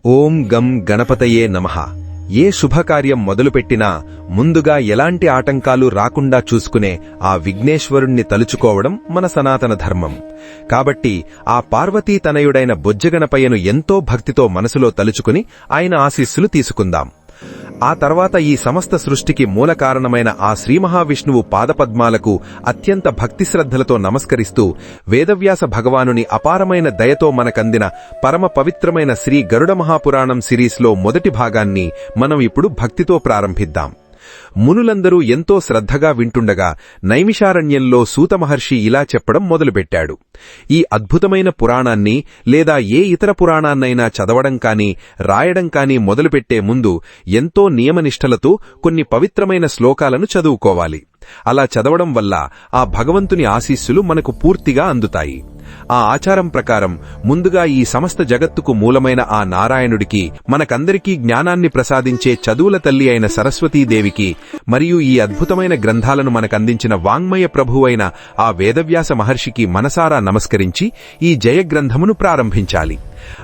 ఓం గం గణపతయే నమః. ఏ శుభకార్యం మొదలుపెట్టినా ముందుగా ఎలాంటి ఆటంకాలు రాకుండా చూసుకునే ఆ విఘ్నేశ్వరుణ్ణి తలుచుకోవడం మన సనాతన ధర్మం. కాబట్టి ఆ పార్వతీ తనయుడైన బొజ్జగణపయ్యను ఎంతో భక్తితో మనసులో తలుచుకుని ఆయన ఆశీస్సులు తీసుకుందాం. ఆ తర్వాత ఈ సమస్త సృష్టికి మూల కారణమైన ఆ శ్రీమహావిష్ణువు పాదపద్మాలకు అత్యంత భక్తిశ్రద్ధలతో నమస్కరిస్తూ వేదవ్యాస భగవానుని అపారమైన దయతో మనకందిన పరమ పవిత్రమైన శ్రీ గరుడ మహాపురాణం సిరీస్లో మొదటి భాగాన్ని మనం ఇప్పుడు భక్తితో ప్రారంభిద్దాం. మునులందరూ ఎంతో శ్రద్ధగా వింటుండగా నైమిషారణ్యంలో సూత మహర్షి ఇలా చెప్పడం మొదలుపెట్టాడు. ఈ అద్భుతమైన పురాణాన్ని లేదా ఏ ఇతర పురాణాన్నైనా చదవడం కానీ రాయడం కానీ మొదలుపెట్టే ముందు ఎంతో నియమనిష్టలతో కొన్ని పవిత్రమైన శ్లోకాలను చదువుకోవాలి. అలా చదవడం వల్ల ఆ భగవంతుని ఆశీస్సులు మనకు పూర్తిగా అందుతాయి. ఆ ఆచారం ప్రకారం ముందుగా ఈ సమస్త జగత్తుకు మూలమైన ఆ నారాయణుడికి, మనకందరికీ జ్ఞానాన్ని ప్రసాదించే చదువుల తల్లి అయిన సరస్వతీదేవికి, మరియు ఈ అద్భుతమైన గ్రంథాలను మనకందించిన వాంగ్మయ ప్రభువైన ఆ వేదవ్యాస మహర్షికి మనసారా నమస్కరించి ఈ జయగ్రంథమును ప్రారంభించాలి.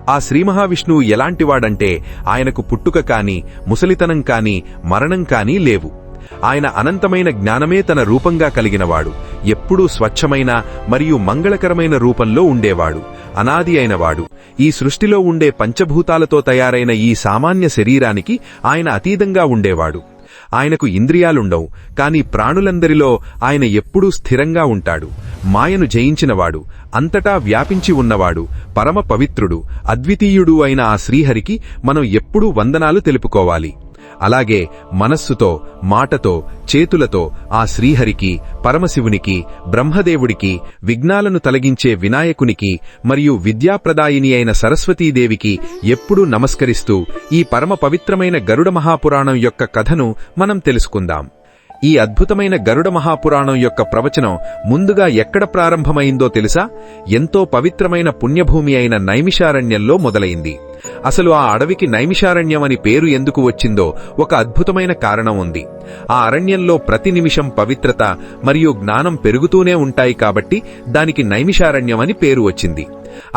ఆ శ్రీమహావిష్ణువు ఎలాంటివాడంటే ఆయనకు పుట్టుక కాని, ముసలితనం కాని, మరణం కాని లేవు. ఆయన అనంతమైన జ్ఞానమే తన రూపంగా కలిగినవాడు. ఎప్పుడూ స్వచ్ఛమైన మరియు మంగళకరమైన రూపంలో ఉండేవాడు. అనాది అయినవాడు. ఈ సృష్టిలో ఉండే పంచభూతాలతో తయారైన ఈ సామాన్య శరీరానికి ఆయన అతీతంగా ఉండేవాడు. ఆయనకు ఇంద్రియాలుండవు, కాని ప్రాణులందరిలో ఆయన ఎప్పుడూ స్థిరంగా ఉంటాడు. మాయను జయించినవాడు, అంతటా వ్యాపించి ఉన్నవాడు, పరమ పవిత్రుడు, అద్వితీయుడు అయిన ఆ శ్రీహరికి మనం ఎప్పుడూ వందనాలు తెలుపుకోవాలి. అలాగే మనస్సుతో, మాటతో, చేతులతో ఆ శ్రీహరికి, పరమశివునికి, బ్రహ్మదేవుడికి, విఘ్నాలను తొలగించే వినాయకునికి మరియు విద్యాప్రదాయిని అయిన సరస్వతీదేవికి ఎప్పుడూ నమస్కరిస్తూ ఈ పరమ పవిత్రమైన గరుడ మహాపురాణం యొక్క కథను మనం తెలుసుకుందాం. ఈ అద్భుతమైన గరుడ మహాపురాణం యొక్క ప్రవచనం ముందుగా ఎక్కడ ప్రారంభమైందో తెలుసా? ఎంతో పవిత్రమైన పుణ్యభూమి అయిన నైమిషారణ్యంలో మొదలైంది. అసలు ఆ అడవికి నైమిషారణ్యం అని పేరు ఎందుకు వచ్చిందో ఒక అద్భుతమైన కారణం ఉంది. ఆ అరణ్యంలో ప్రతి నిమిషం పవిత్రత మరియు జ్ఞానం పెరుగుతూనే ఉంటాయి కాబట్టి దానికి నైమిషారణ్యం అని పేరు వచ్చింది.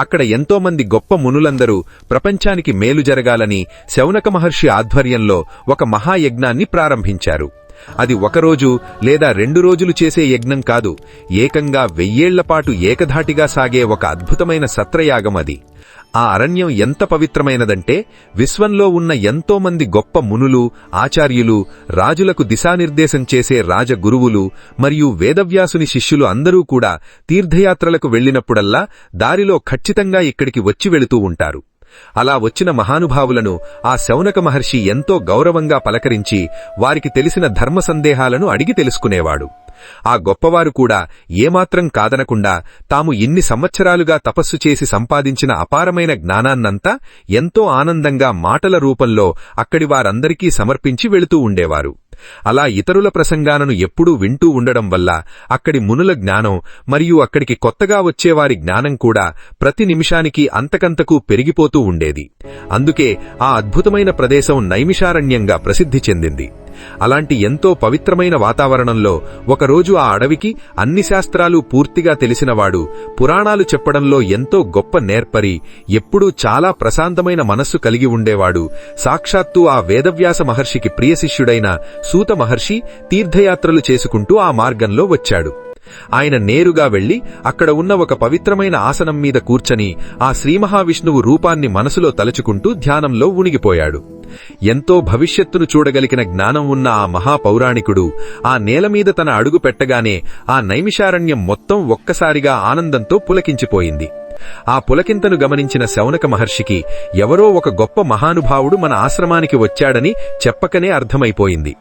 అక్కడ ఎంతో మంది గొప్ప మునులందరూ ప్రపంచానికి మేలు జరగాలని శౌనక మహర్షి ఆధ్వర్యంలో ఒక మహాయజ్ఞాన్ని ప్రారంభించారు. అది ఒకరోజు లేదా 2 రోజులు చేసే యజ్ఞం కాదు, ఏకంగా 1000 ఏళ్లపాటు ఏకధాటిగా సాగే ఒక అద్భుతమైన సత్రయాగం అది. ఆ అరణ్యం ఎంత పవిత్రమైనదంటే విశ్వంలో ఉన్న ఎంతో మంది గొప్ప మునులు, ఆచార్యులు, రాజులకు దిశానిర్దేశం చేసే రాజగురువులు మరియు వేదవ్యాసుని శిష్యులు అందరూ కూడా తీర్థయాత్రలకు వెళ్లినప్పుడల్లా దారిలో ఖచ్చితంగా ఇక్కడికి వచ్చి వెళుతూ ఉంటారు. అలా వచ్చిన మహానుభావులను ఆ శౌనక మహర్షి ఎంతో గౌరవంగా పలకరించి వారికి తెలిసిన ధర్మ సందేహాలను అడిగి తెలుసుకునేవాడు. ఆ గొప్పవారు కూడా ఏమాత్రం కాదనకుండా తాము ఇన్ని సంవత్సరాలుగా తపస్సు చేసి సంపాదించిన అపారమైన జ్ఞానాన్నంతా ఎంతో ఆనందంగా మాటల రూపంలో అక్కడి వారందరికీ సమర్పించి వెళుతూ ఉండేవారు. అలా ఇతరుల ప్రసంగాలను ఎప్పుడూ వింటూ ఉండడం వల్ల అక్కడి మునుల జ్ఞానం మరియు అక్కడికి కొత్తగా వచ్చేవారి జ్ఞానం కూడా ప్రతి నిమిషానికి అంతకంతకు పెరిగిపోతూ ఉండేది. అందుకే ఆ అద్భుతమైన ప్రదేశం నైమిషారణ్యంగా ప్రసిద్ధి చెందింది. అలాంటి ఎంతో పవిత్రమైన వాతావరణంలో ఒకరోజు ఆ అడవికి అన్ని శాస్త్రాలు పూర్తిగా తెలిసినవాడు, పురాణాలు చెప్పడంలో ఎంతో గొప్ప నేర్పరి, ఎప్పుడూ చాలా ప్రశాంతమైన మనస్సు కలిగి ఉండేవాడు, సాక్షాత్తు ఆ వేదవ్యాస మహర్షికి ప్రియశిష్యుడైన సూత మహర్షి తీర్థయాత్రలు చేసుకుంటూ ఆ మార్గంలో వచ్చాడు. ఆయన నేరుగా వెళ్లి అక్కడ ఉన్న ఒక పవిత్రమైన ఆసనం మీద కూర్చొని ఆ శ్రీమహావిష్ణువు రూపాన్ని మనసులో తలుచుకుంటూ ధ్యానంలో ఉనిగిపోయాడు. ఎంతో భవిష్యత్తును చూడగలిగిన జ్ఞానం ఉన్న ఆ మహాపౌరాణికుడు ఆ నేలమీద తన అడుగు పెట్టగానే ఆ నైమిషారణ్యం మొత్తం ఒక్కసారిగా ఆనందంతో పులకించిపోయింది. ఆ పులకింతను గమనించిన శౌనక మహర్షికి ఎవరో ఒక గొప్ప మహానుభావుడు మన ఆశ్రమానికి వచ్చాడని చెప్పకనే అర్థమైపోయింది.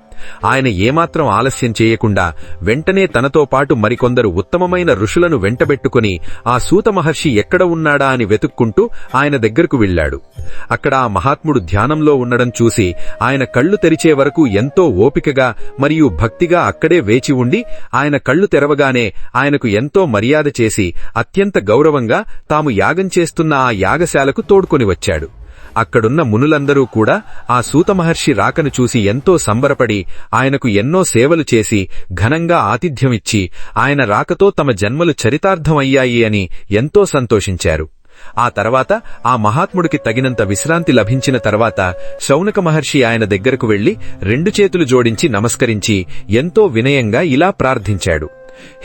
ఆయన ఏమాత్రం ఆలస్యం చేయకుండా వెంటనే తనతో పాటు మరికొందరు ఉత్తమమైన ఋషులను వెంటబెట్టుకుని ఆ సూత మహర్షి ఎక్కడ ఉన్నాడా అని వెతుక్కుంటూ ఆయన దగ్గరకు వెళ్లాడు. అక్కడ ఆ మహాత్ముడు ధ్యానంలో ఉండడం చూసి ఆయన కళ్లు తెరిచే వరకు ఎంతో ఓపికగా మరియు భక్తిగా అక్కడే వేచి ఉండి ఆయన కళ్లు తెరవగానే ఆయనకు ఎంతో మర్యాద చేసి అత్యంత గౌరవంగా తాము యాగం చేస్తున్న ఆ యాగశాలకు తోడ్కొని వచ్చాడు. అక్కడున్న మునులందరూ కూడా ఆ సూత మహర్షి రాకను చూసి ఎంతో సంబరపడి ఆయనకు ఎన్నో సేవలు చేసి ఘనంగా ఆతిథ్యమిచ్చి ఆయన రాకతో తమ జన్మలు చరితార్థమయ్యాయి అని ఎంతో సంతోషించారు. ఆ తర్వాత ఆ మహాత్ముడికి తగినంత విశ్రాంతి లభించిన తర్వాత శౌనక మహర్షి ఆయన దగ్గరకు వెళ్లి 2 చేతులు జోడించి నమస్కరించి ఎంతో వినయంగా ఇలా ప్రార్థించాడు.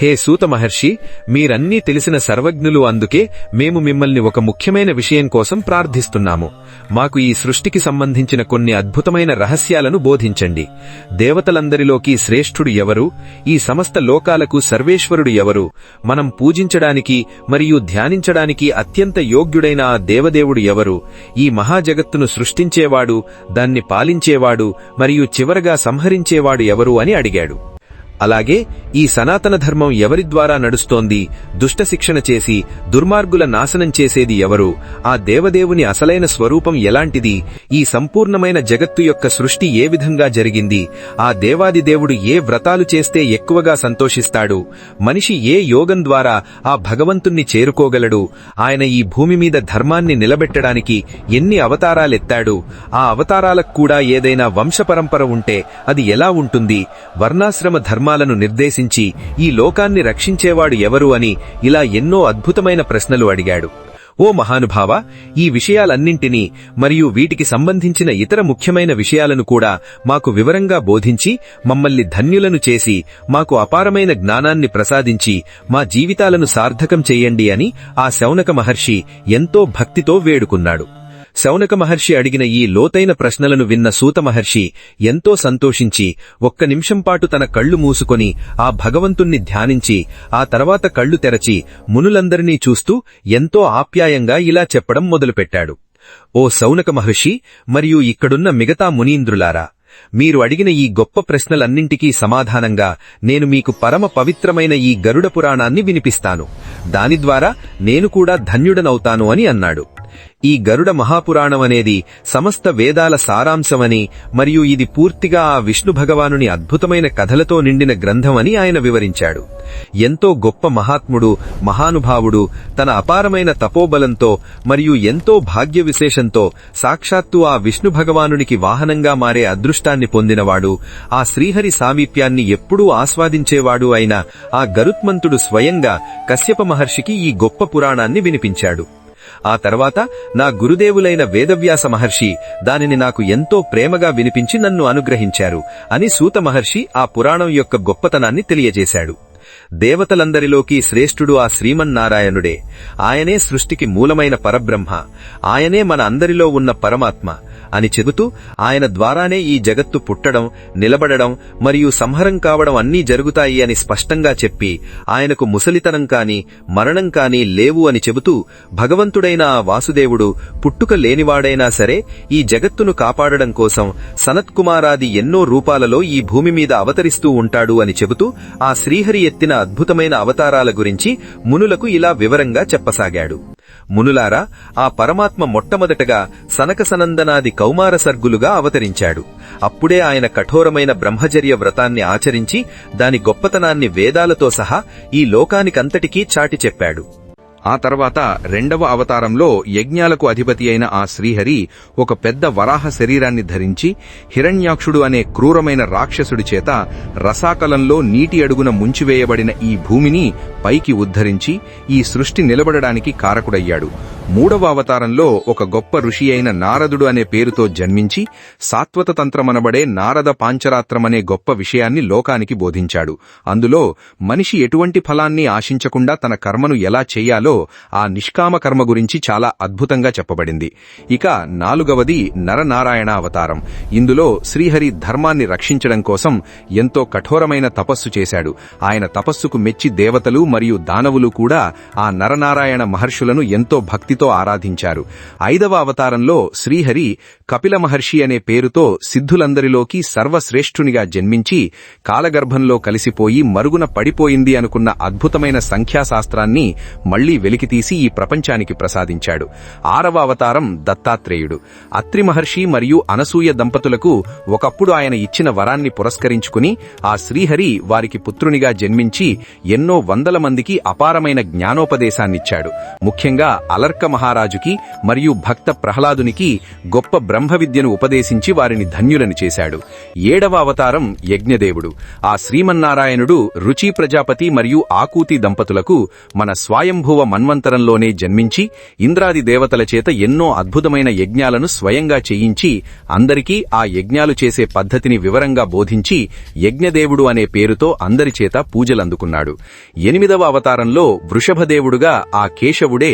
హే సూత మహర్షి, మీరన్నీ తెలిసిన సర్వజ్ఞులు, అందుకే మేము మిమ్మల్ని ఒక ముఖ్యమైన విషయం కోసం ప్రార్థిస్తున్నాము. మాకు ఈ సృష్టికి సంబంధించిన కొన్ని అద్భుతమైన రహస్యాలను బోధించండి. దేవతలందరిలోకి శ్రేష్ఠుడు ఎవరు? ఈ సమస్త లోకాలకు సర్వేశ్వరుడు ఎవరు? మనం పూజించడానికి మరియు ధ్యానించడానికి అత్యంత యోగ్యుడైన ఆ దేవదేవుడు ఎవరు? ఈ మహాజగత్తును సృష్టించేవాడు, దాన్ని పాలించేవాడు మరియు చివరగా సంహరించేవాడు ఎవరు అని అడిగాడు. అలాగే ఈ సనాతన ధర్మం ఎవరి ద్వారా నడుస్తోంది? దుష్ట శిక్షణ చేసి దుర్మార్గుల నాశనం చేసేది ఎవరు? ఆ దేవదేవుని అసలైన స్వరూపం ఎలాంటిది? ఈ సంపూర్ణమైన జగత్తు యొక్క సృష్టి ఏ విధంగా జరిగింది? ఆ దేవాది దేవుడు ఏ వ్రతాలు చేస్తే ఎక్కువగా సంతోషిస్తాడు? మనిషి ఏ యోగం ద్వారా ఆ భగవంతుణ్ణి చేరుకోగలడు? ఆయన ఈ భూమి మీద ధర్మాన్ని నిలబెట్టడానికి ఎన్ని అవతారాలెత్తాడు? ఆ అవతారాలకు కూడా ఏదైనా వంశపరంపర ఉంటే అది ఎలా ఉంటుంది? వర్ణాశ్రమ ధర్మాలను నిర్దేశించి ఈ లోకాన్ని రక్షించేవాడు ఎవరు అని ఇలా ఎన్నో అద్భుతమైన ప్రశ్నలు అడిగాడు. ఓ మహానుభావ, ఈ విషయాలన్నింటినీ మరియు వీటికి సంబంధించిన ఇతర ముఖ్యమైన విషయాలను కూడా మాకు వివరంగా బోధించి మమ్మల్ని ధన్యులను చేసి మాకు అపారమైన జ్ఞానాన్ని ప్రసాదించి మా జీవితాలను సార్థకం చెయ్యండి అని ఆ శౌనక మహర్షి ఎంతో భక్తితో వేడుకున్నాడు. శౌనక మహర్షి అడిగిన ఈ లోతైన ప్రశ్నలను విన్న సూత మహర్షి ఎంతో సంతోషించి 1 నిమిషం పాటు తన కళ్లు మూసుకొని ఆ భగవంతుణ్ణి ధ్యానించి ఆ తర్వాత కళ్లు తెరచి మునులందరినీ చూస్తూ ఎంతో ఆప్యాయంగా ఇలా చెప్పడం మొదలుపెట్టాడు. ఓ శౌనక మహర్షి మరియు ఇక్కడున్న మిగతా మునీంద్రులారా, మీరు అడిగిన ఈ గొప్ప ప్రశ్నలన్నింటికీ సమాధానంగా నేను మీకు పరమ పవిత్రమైన ఈ గరుడ పురాణాన్ని వినిపిస్తాను. దాని ద్వారా నేను కూడా ధన్యుడనవుతాను అని అన్నాడు. ఈ గరుడ మహాపురాణం అనేది సమస్త వేదాల సారాంశమని మరియు ఇది పూర్తిగా ఆ విష్ణు భగవానుని అద్భుతమైన కథలతో నిండిన గ్రంథం అని ఆయన వివరించాడు. ఎంతో గొప్ప మహాత్ముడు, మహానుభావుడు, తన అపారమైన తపోబలంతో మరియు ఎంతో భాగ్య విశేషంతో సాక్షాత్తు ఆ విష్ణు భగవానునికి వాహనంగా మారే అదృష్టాన్ని పొందినవాడు, ఆ శ్రీహరి సామీప్యాన్ని ఎప్పుడూ ఆస్వాదించేవాడు అయిన ఆ గరుత్మంతుడు స్వయంగా కశ్యప మహర్షికి ఈ గొప్ప పురాణాన్ని వినిపించాడు. ఆ తర్వాత నా గురుదేవులైన వేదవ్యాస మహర్షి దానిని నాకు ఎంతో ప్రేమగా వినిపించి నన్ను అనుగ్రహించారు అని సూత మహర్షి ఆ పురాణం యొక్క గొప్పతనాన్ని తెలియజేశాడు. దేవతలందరిలోకి శ్రేష్ఠుడు ఆ శ్రీమన్నారాయణుడే. ఆయనే సృష్టికి మూలమైన పరబ్రహ్మ, ఆయనే మన అందరిలో ఉన్న పరమాత్మ అని చెబుతూ ఆయన ద్వారానే ఈ జగత్తు పుట్టడం, నిలబడడం మరియు సంహరం కావడం అన్నీ జరుగుతాయి అని స్పష్టంగా చెప్పి ఆయనకు ముసలితనం కాని మరణం కాని లేవు అని చెబుతూ భగవంతుడైన ఆ వాసుదేవుడు పుట్టుక లేనివాడైనా సరే ఈ జగత్తును కాపాడడం కోసం సనత్కుమారాది ఎన్నో రూపాలలో ఈ భూమి మీద అవతరిస్తూ ఉంటాడు అని చెబుతూ ఆ శ్రీహరి ఎత్తిన అద్భుతమైన అవతారాల గురించి మునులకు ఇలా వివరంగా చెప్పసాగాడు. మునులారా, ఆ పరమాత్మ మొట్టమొదటగా సనక సనందనాది కౌమార సర్గులుగా అవతరించాడు. అప్పుడే ఆయన కఠోరమైన బ్రహ్మచర్య వ్రతాన్ని ఆచరించి దాని గొప్పతనాన్ని వేదాలతో సహా ఈ లోకానికంతటికీ చాటి చెప్పాడు. ఆ తర్వాత 2వ అవతారంలో యజ్ఞాలకు అధిపతి అయిన ఆ శ్రీహరి ఒక పెద్ద వరాహ శరీరాన్ని ధరించి హిరణ్యాక్షుడు అనే క్రూరమైన రాక్షసుడి చేత రసాకలంలో నీటి అడుగున ముంచివేయబడిన ఈ భూమిని పైకి ఉద్ధరించి ఈ సృష్టి నిలబడడానికి కారకుడయ్యాడు. 3వ అవతారంలో ఒక గొప్ప ఋషి అయిన నారదుడు అనే పేరుతో జన్మించి సాత్వత తంత్రమనబడే నారద పాంచరాత్రమనే గొప్ప విషయాన్ని లోకానికి బోధించాడు. అందులో మనిషి ఎటువంటి ఫలాన్ని ఆశించకుండా తన కర్మను ఎలా చేయాలో ఆ నిష్కామ కర్మ గురించి చాలా అద్భుతంగా చెప్పబడింది. ఇక 4వది నరనారాయణ అవతారం. ఇందులో శ్రీహరి ధర్మాన్ని రక్షించడం కోసం ఎంతో కఠోరమైన తపస్సు చేశాడు. ఆయన తపస్సుకు మెచ్చి దేవతలు మరియు దానవులు కూడా ఆ నరనారాయణ మహర్షులను ఎంతో భక్తితో ఆరాధించారు. 5వ అవతారంలో శ్రీహరి కపిల మహర్షి అనే పేరుతో సిద్ధులందరిలోకి సర్వశ్రేష్ఠునిగా జన్మించి కాలగర్భంలో కలిసిపోయి మరుగున పడిపోయింది అనుకున్న అద్భుతమైన సంఖ్యాశాస్త్రాన్ని మళ్లీ వెలికితీసి ఈ ప్రపంచానికి ప్రసాదించాడు. 6వ అవతారం దత్తాత్రేయుడు. అత్రి మహర్షి మరియు అనసూయ దంపతులకు ఒకప్పుడు ఆయన ఇచ్చిన వరాన్ని పురస్కరించుకుని ఆ శ్రీహరి వారికి పుత్రునిగా జన్మించి ఎన్నో వందల మందికి అపారమైన జ్ఞానోపదేశాన్నిచ్చాడు. ముఖ్యంగా అలర్క మహారాజుకి మరియు భక్త ప్రహ్లాదునికి గొప్ప బ్రహ్మ విద్యను ఉపదేశించి వారిని ధన్యులను చేశాడు. 7వ అవతారం యజ్ఞదేవుడు. ఆ శ్రీమన్నారాయణుడు రుచి ప్రజాపతి మరియు ఆకూతి దంపతులకు మన స్వయంభువ మన్వంతరంలోనే జన్మించి ఇంద్రాది దేవతల చేత ఎన్నో అద్భుతమైన యజ్ఞాలను స్వయంగా చేయించి అందరికీ ఆ యజ్ఞాలు చేసే పద్ధతిని వివరంగా బోధించి యజ్ఞదేవుడు అనే పేరుతో అందరి చేత పూజలందుకున్నాడు. 8వ అవతారంలో వృషభదేవుడుగా ఆ కేశవుడే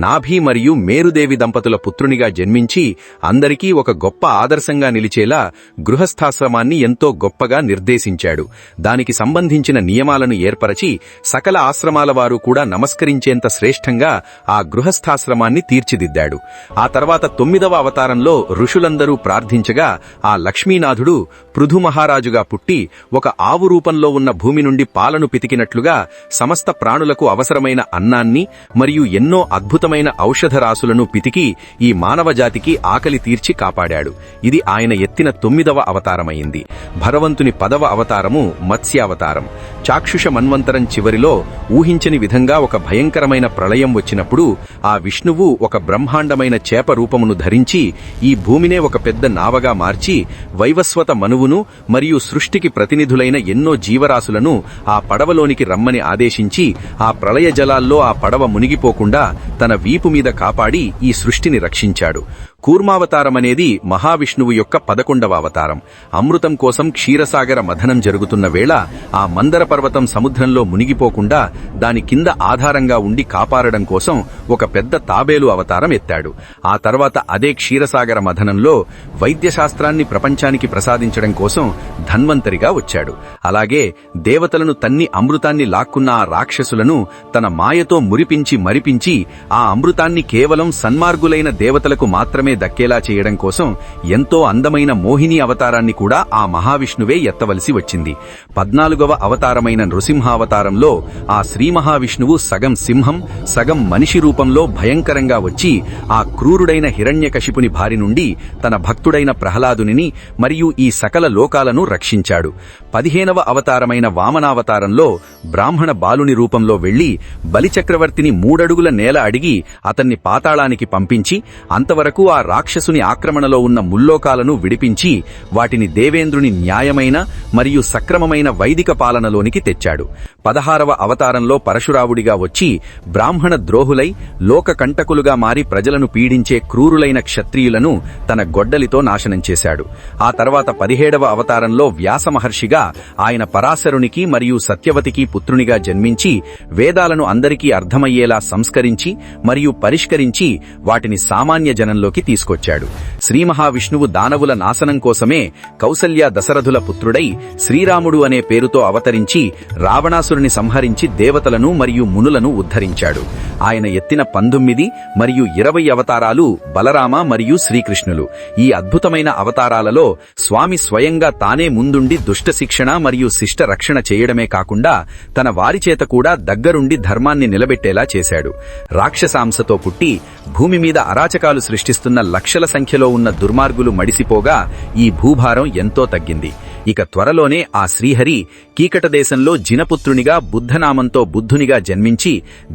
నాభి మరియు మేరుదేవి దంపతుల పుత్రునిగా జన్మించి అందరికీ ఒక గొప్ప ఆదర్శంగా నిలిచేలా గృహస్థాశ్రమాన్ని ఎంతో గొప్పగా నిర్దేశించాడు. దానికి సంబంధించిన నియమాలను ఏర్పరచి సకల ఆశ్రమాల వారు కూడా నమస్కరించేంత శ్రేష్టంగా ఆ గృహస్థాశ్రమాన్ని తీర్చిదిద్దాడు. ఆ తర్వాత 9వ అవతారంలో ఋషులందరూ ప్రార్థించగా ఆ లక్ష్మీనాథుడు పృథు మహారాజుగా పుట్టి ఒక ఆవు రూపంలో ఉన్న భూమి నుండి పాలను పితికినట్లుగా సమస్త ప్రాణులకు అవసరమైన అన్నాన్ని మరియు ఎన్నో అద్భుతమైన ఔషధ రాసులను పితికి ఈ మానవజాతికి ఆకలి తీర్చి కాపాడాడు. ఇది ఆయన ఎత్తిన 9వ అవతారమైంది. భగవంతుని 10వ అవతారము మత్స్యావతారం. చాక్షుష మన్వంతరం చివరిలో ఊహించని విధంగా ఒక భయంకరమైన ప్రళయం వచ్చినప్పుడు ఆ విష్ణువు ఒక బ్రహ్మాండమైన చేప రూపమును ధరించి ఈ భూమినే ఒక పెద్ద నావగా మార్చి వైవస్వత మనువును మరియు సృష్టికి ప్రతినిధులైన ఎన్నో జీవరాశులను ఆ పడవలోనికి రమ్మని ఆదేశించి ఆ ప్రళయ జలాల్లో ఆ పడవ మునిగిపోకుండా తన వీపు మీద కాపాడి ఈ సృష్టిని రక్షించాడు. కూర్మావతారమనేది మహావిష్ణువు యొక్క 11వ అవతారం. అమృతం కోసం క్షీరసాగర మథనం జరుగుతున్న వేళ ఆ మందర పర్వతం సముద్రంలో మునిగిపోకుండా దాని కింద ఆధారంగా ఉండి కాపాడడం కోసం ఒక పెద్ద తాబేలు అవతారం ఎత్తాడు. ఆ తర్వాత అదే క్షీరసాగర మథనంలో వైద్యశాస్త్రాన్ని ప్రపంచానికి ప్రసాదించడం కోసం ధన్వంతరిగా వచ్చాడు. అలాగే దేవతలను తన్ని అమృతాన్ని లాక్కున్న ఆ రాక్షసులను తన మాయతో మురిపించి మరిపించి ఆ అమృతాన్ని కేవలం సన్మార్గులైన దేవతలకు మాత్రమే దక్కేలా చేయడం కోసం ఎంతో అందమైన మోహిని అవతారాన్ని కూడా ఆ మహావిష్ణువే ఎత్తవలసి వచ్చింది. 14వ అవతారమైన నృసింహావతారంలో ఆ శ్రీ మహావిష్ణువు సగం సింహం సగం మనిషి రూపంలో భయంకరంగా వచ్చి ఆ క్రూరుడైన హిరణ్యకశిపుని బారి నుండి తన భక్తుడైన ప్రహ్లాదుని మరియు ఈ సకల లోకాలను రక్షించాడు. 15వ అవతారమైన వామనావతారంలో బ్రాహ్మణ బాలుని రూపంలో వెళ్లి బలిచక్రవర్తిని 3 అడుగుల నేల అడిగి అతన్ని పాతాళానికి పంపించి అంతవరకు ఆ రాక్షసుని ఆక్రమణలో ఉన్న ముల్లోకాలను విడిపించి వాటిని దేవేంద్రుని న్యాయమైన మరియు సక్రమమైన వైదిక పాలనలోనికి తెచ్చాడు. 16వ అవతారంలో పరశురావుడిగా వచ్చి బ్రాహ్మణ ద్రోహులై లోక కంటకులుగా మారి ప్రజలను పీడించే క్రూరులైన క్షత్రియులను తన గొడ్డలితో నాశనం చేశాడు. ఆ తర్వాత 17వ అవతారంలో వ్యాస మహర్షిగా ఆయన పరాశరునికి మరియు సత్యవతికి పుత్రునిగా జన్మించి వేదాలను అందరికీ అర్థమయ్యేలా సంస్కరించి మరియు పరిష్కరించి వాటిని సామాన్య జనంలోకి తీసుకొచ్చాడు. శ్రీ మహావిష్ణువు దానవుల నాశనం కోసమే కౌసల్య దశరథుల పుత్రుడై శ్రీరాముడు అనే పేరుతో అవతరించి రావణాసురుని సంహరించి దేవతలను మరియు మునులను ఉద్ధరించాడు. ఆయన ఎత్తిన 19 మరియు 20 అవతారాలు బలరామ మరియు శ్రీకృష్ణులు. ఈ అద్భుతమైన అవతారాలలో స్వామి స్వయంగా తానే ముందుండి దుష్ట శిక్షణ మరియు శిష్ట రక్షణ చేయడమే కాకుండా తన వారి చేత కూడా దగ్గరుండి ధర్మాన్ని నిలబెట్టేలా చేశాడు. రాక్షసాంశతో పుట్టి భూమి మీద అరాచకాలు సృష్టిస్తున్న లక్షల సంఖ్యలో ఉన్న దుర్మార్గులు మడిసిపోగా ఈ భూభారం ఎంతో తగ్గింది. ఇక త్వరలోనే ఆ శ్రీహరి కీకట దేశంలో జినపుత్రునిగా బుద్ధనామంతో బుద్ధునిగా జన్మించి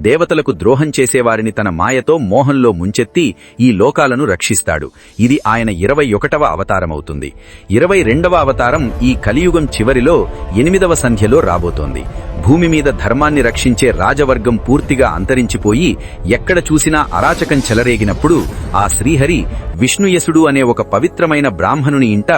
దేవతలకు ద్రోహం చేసేవారిని తన మాయతో మోహంలో ముంచెత్తి ఈ లోకాలను రక్షిస్తాడు. ఇది ఆయన 21వ అవతారమవుతుంది. 22వ అవతారం ఈ కలియుగం చివరిలో 8వ సంధ్యలో రాబోతోంది. భూమి మీద ధర్మాన్ని రక్షించే రాజవర్గం పూర్తిగా అంతరించిపోయి ఎక్కడ చూసినా అరాచకం చెలరేగినప్పుడు ఆ శ్రీహరి విష్ణుయసుడు అనే ఒక పవిత్రమైన బ్రాహ్మణుని ఇంట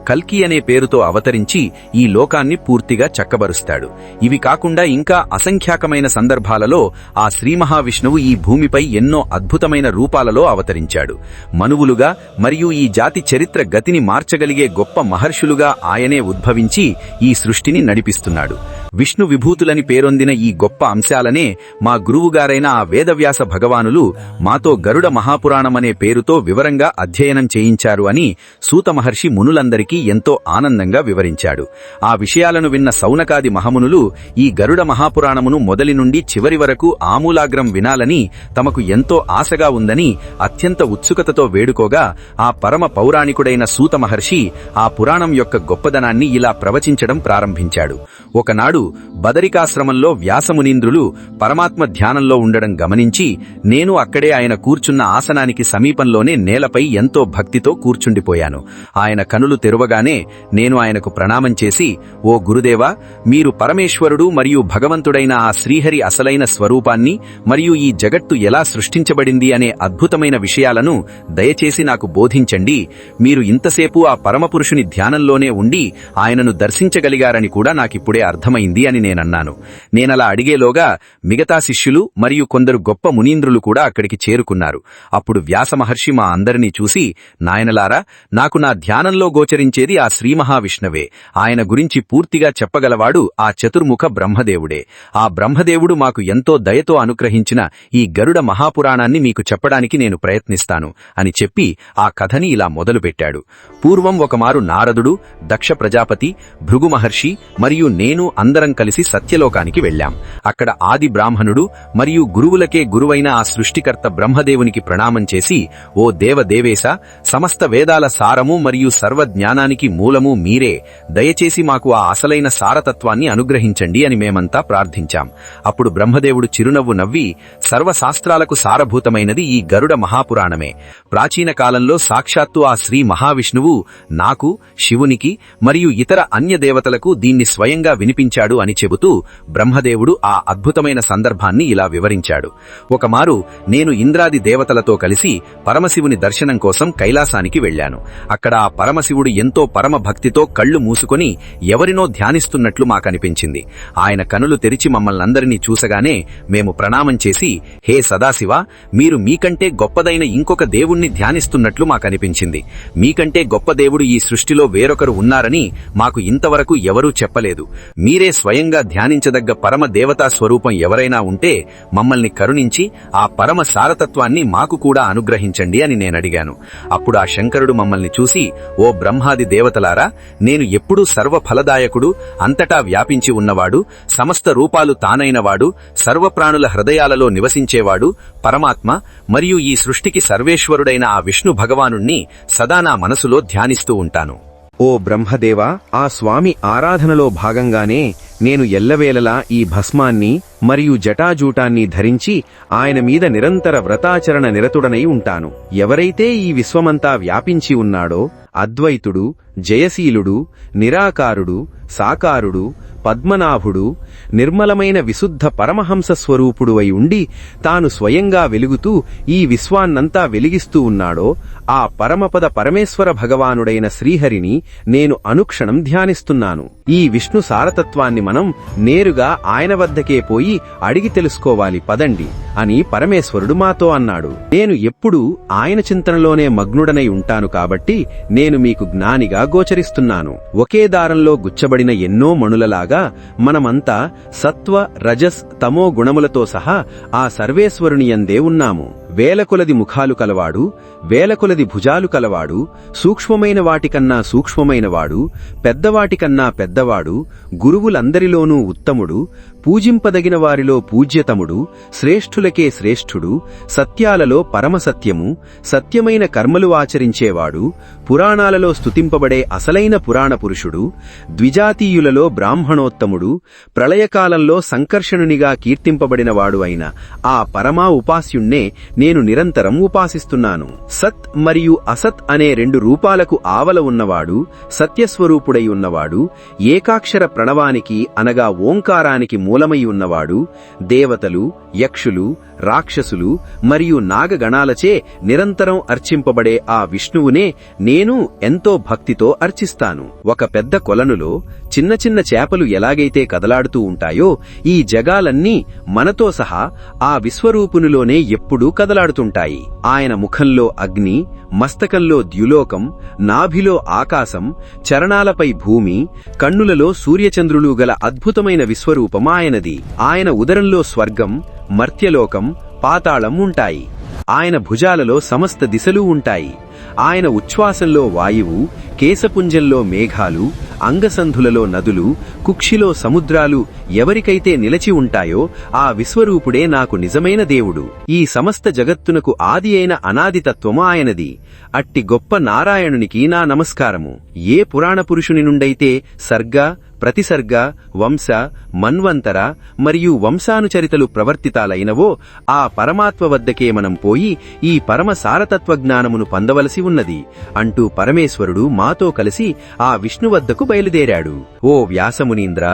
కల్కి అనే పేరుతో అవతరించి ఈ లోకాన్ని పూర్తిగా చక్కబరుస్తాడు. ఇవి కాకుండా ఇంకా అసంఖ్యాకమైన సందర్భాలలో ఆ శ్రీ మహావిష్ణువు ఈ భూమిపై ఎన్నో అద్భుతమైన రూపాలలో అవతరించాడు. మనువులుగా మరియు ఈ జాతి చరిత్ర గతిని మార్చగలిగే గొప్ప మహర్షులుగా ఆయనే ఉద్భవించి ఈ సృష్టిని నడిపిస్తున్నాడు. విష్ణు విభూతులని పేరొందిన ఈ గొప్ప అంశాలనే మా గురువుగారైన ఆ వేదవ్యాస భగవానులు మాతో గరుడ మహాపురాణమనే పేరుతో వివరంగా అధ్యయనం చేయించారు అని సూత మహర్షి మునులందరికీ ఎంతో ఆనందంగా వివరించాడు. ఆ విషయాలను విన్న సౌనకాది మహామునులు ఈ గరుడ మహాపురాణమును మొదలి నుండి చివరి వరకు ఆమూలాగ్రం వినాలని తమకు ఎంతో ఆశగా ఉందని అత్యంత ఉత్సుకతతో వేడుకోగా ఆ పరమ పౌరాణికుడైన సూత మహర్షి ఆ పురాణం యొక్క గొప్పదనాన్ని ఇలా ప్రవచించడం ప్రారంభించాడు. ఒకనాడు బదరికాశ్రమంలో వ్యాసమునీంద్రులు పరమాత్మ ధ్యానంలో ఉండడం గమనించి నేను అక్కడే ఆయన కూర్చున్న ఆసనానికి సమీపంలోనే నేలపై ఎంతో భక్తితో కూర్చుండిపోయాను. ఆయన కనులు తెరవగానే నేను ఆయనకు ప్రణామం చేసి, ఓ గురుదేవా, మీరు పరమేశ్వరుడు మరియు భగవంతుడైన ఆ శ్రీహరి అసలైన స్వరూపాన్ని మరియు ఈ జగత్తు ఎలా సృష్టించబడింది అనే అద్భుతమైన విషయాలను దయచేసి నాకు బోధించండి. మీరు ఇంతసేపు ఆ పరమపురుషుని ధ్యానంలోనే ఉండి ఆయనను దర్శించగలిగారని కూడా నాకిప్పుడే అర్థమైంది అని నేనన్నాను. నేనలా అడిగేలోగా మిగతా శిష్యులు మరియు కొందరు గొప్ప మునీంద్రులు కూడా అక్కడికి చేరుకున్నారు. అప్పుడు వ్యాసమహర్షి మా అందరినీ చూసి, నాయనలారా, నాకు నా ధ్యానంలో గోచరించేది ఆ శ్రీమహావిష్ణవే. ఆయన గురించి పూర్తిగా చెప్పగలవాడు ఆ చతుర్ముఖ బ్రహ్మదేవుడే. ఆ బ్రహ్మదేవుడు మాకు ఎంతో దయతో అనుగ్రహించిన ఈ గరుడ మహాపురాణాన్ని మీకు చెప్పడానికి నేను ప్రయత్నిస్తాను అని చెప్పి ఆ కథని ఇలా మొదలుపెట్టాడు. పూర్వం ఒకమారు నారదుడు, దక్ష ప్రజాపతి, భృగు మహర్షి మరియు నేను అందరం కలిసి సత్యలోకానికి వెళ్లాం. అక్కడ ఆది బ్రాహ్మణుడు మరియు గురువులకే గురువైన ఆ సృష్టికర్త బ్రహ్మదేవునికి ప్రణామం చేసి, ఓ దేవదేవేశ, సమస్త వేదాల సారము మరియు సర్వజ్ఞానానికి మూలము మీరే. దయచేసి మాకు ఆ అసలైన సారతత్వాన్ని అనుగ్రహించండి అని మేమంతా ప్రార్థించాం. అప్పుడు బ్రహ్మదేవుడు చిరునవ్వు నవ్వి, సర్వశాస్త్రాలకు సారభూతమైనది ఈ గరుడ మహాపురాణమే. ప్రాచీన కాలంలో సాక్షాత్తు ఆ శ్రీ మహావిష్ణువు నాకు, శివునికి మరియు ఇతర అన్య దేవతలకు దీన్ని స్వయంగా వినిపించాడు అని చెబుతూ బ్రహ్మదేవుడు ఆ అద్భుతమైన సందర్భాన్ని ఇలా వివరించాడు. ఒకమారు నేను ఇంద్రాది దేవతలతో కలిసి పరమశివుని దర్శనం కోసం కైలాసానికి వెళ్లాను. అక్కడ ఆ పరమశివుడు ఎంతో పరమ భక్తితో కళ్లు మూసుకొని ఎవరినో ధ్యానిస్తున్నట్లు మాకనిపించింది. ఆయన కనులు తెరిచి మమ్మల్నందరినీ చూసగానే మేము ప్రణామం చేసి, హే సదాశివ, మీరు మీకంటే గొప్పదైన ఇంకొక దేవుణ్ణి ధ్యానిస్తున్నట్లు మాకనిపించింది. మీకంటే గొప్ప దేవుడు ఈ సృష్టిలో వేరొకరు ఉన్నారని మాకు ఇంతవరకు ఎవరూ చెప్పలేదు. మీరే స్వయంగా ధ్యానించదగ్గ పరమ దేవతా స్వరూపం ఎవరైనా ఉంటే మమ్మల్ని కరుణించి ఆ పరమ సారతత్వాన్ని మాకు కూడా అనుగ్రహించండి అని నేనడిగాను. అప్పుడు ఆ శంకరుడు మమ్మల్ని చూసి, ఓ బ్రహ్మాది దేవతలారా, నేను ఎప్పుడూ సర్వఫలదాయకుడు, అంతటా వ్యాపించి ఉన్నవాడు, సమస్త రూపాలు తానైనవాడు, సర్వప్రాణుల హృదయాలలో నివసించేవాడు పరమాత్మ మరియు ఈ సృష్టికి సర్వేశ్వరుడైన ఆ విష్ణు భగవానుణ్ణి సదా నా మనసులో ధ్యానిస్తూ ఉంటాను. ఓ బ్రహ్మదేవా, ఆ స్వామి ఆరాధనలో భాగంగానే నేను ఎల్లవేళలా ఈ భస్మాన్ని మరియు జటాజూటాన్ని ధరించి ఆయన మీద నిరంతర వ్రతాచరణ నిరతుడనై ఉంటాను. ఎవరైతే ఈ విశ్వమంతా వ్యాపించి ఉన్నాడో, అద్వైతుడు, జయశీలుడు, నిరాకారుడు, సాకారుడు, పద్మనాభుడు, నిర్మలమైన విశుద్ధ పరమహంస స్వరూపుడు అయి ఉండి తాను స్వయంగా వెలుగుతూ ఈ విశ్వాన్నంతా వెలిగిస్తూ ఉన్నాడో ఆ పరమపద పరమేశ్వర భగవానుడైన శ్రీహరిని నేను అనుక్షణం ధ్యానిస్తున్నాను. ఈ విష్ణు సారతత్వాన్ని మనం నేరుగా ఆయన వద్దకే పోయి అడిగి తెలుసుకోవాలి పదండి అని పరమేశ్వరుడు మాతో అన్నాడు. నేను ఎప్పుడూ ఆయన చింతనలోనే మగ్నుడనై ఉంటాను కాబట్టి నేను మీకు జ్ఞానిగా గోచరిస్తున్నాను. ఒకే దారంలో గుచ్చబడిన ఎన్నో మణులలాగా మనమంతా సత్వ, రజస్, తమో గుణములతో సహా ఆ సర్వేశ్వరుని యందే ఉన్నాము. వేలకొలది ముఖాలు కలవాడు, వేలకొలది భుజాలు కలవాడు, సూక్ష్మమైన వాటికన్నా సూక్ష్మమైనవాడు, పెద్దవాటికన్నా పెద్దవాడు, గురువులందరిలోనూ ఉత్తముడు, పూజింపదగిన వారిలో పూజ్యతముడు, శ్రేష్ఠులకే శ్రేష్ఠుడు, సత్యాలలో పరమసత్యము, సత్యమైన కర్మలు ఆచరించేవాడు, పురాణాలలో స్తుతింపబడే అసలైన పురాణ పురుషుడు, ద్విజాతీయులలో బ్రాహ్మణోత్తముడు, ప్రళయకాలంలో సంకర్షణునిగా కీర్తింపబడినవాడు అయిన ఆ పరమా ఉపాస్యుణ్ణే నేను నిరంతరం ఉపాసిస్తున్నాను. సత్ మరియు అసత్ అనే రెండు రూపాలకు ఆవల ఉన్నవాడు, సత్యస్వరూపుడై ఉన్నవాడు, ఏకాక్షర ప్రణవానికి అనగా ఓంకారానికి మూలమై ఉన్నవాడు, దేవతలు, యక్షులు, రాక్షసులు మరియు నాగగణాలచే నిరంతరం అర్చింపబడే ఆ విష్ణువునే నేను ఎంతో భక్తితో అర్చిస్తాను. ఒక పెద్ద కొలనులో చిన్న చిన్న చేపలు ఎలాగైతే కదలాడుతూ ఉంటాయో ఈ జగాలన్నీ మనతో సహా ఆ విశ్వరూపునిలోనే ఎప్పుడూ కదలాడుతుంటాయి. ఆయన ముఖంలో అగ్ని, మస్తకంలో ద్యులోకం, నాభిలో ఆకాశం, చరణాలపై భూమి, కన్నులలో సూర్యచంద్రులు గల అద్భుతమైన విశ్వరూపం ఆయనది. ఆయన ఉదరంలో స్వర్గం, మర్త్యలోకం, పాతాళం ఉంటాయి. ఆయన భుజాలలో సమస్త దిశలు ఉంటాయి. ఆయన ఉచ్ఛ్వాసంలో వాయువు, కేశపుంజంలో మేఘాలు, అంగసంధులలో నదులు, కుక్షిలో సముద్రాలు ఎవరికైతే నిలచి ఉంటాయో ఆ విశ్వరూపుడే నాకు నిజమైన దేవుడు. ఈ సమస్త జగత్తునకు ఆది అయిన అనాదితత్వము ఆయనది. అట్టి గొప్ప నారాయణునికి నా నమస్కారము. ఏ పురాణ పురుషుని నుండైతే సర్గ, ప్రతిసర్గ, వంశ, మన్వంతర మరియు వంశానుచరితలు ప్రవర్తితాలైనవో ఆ పరమాత్మ వద్దకే మనం పోయి ఈ పరమ సారతత్వజ్ఞానమును పొందవలసి ఉన్నది అంటూ పరమేశ్వరుడు మాతో కలిసి ఆ విష్ణు వద్దకు బయలుదేరాడు. ఓ వ్యాసమునీంద్ర,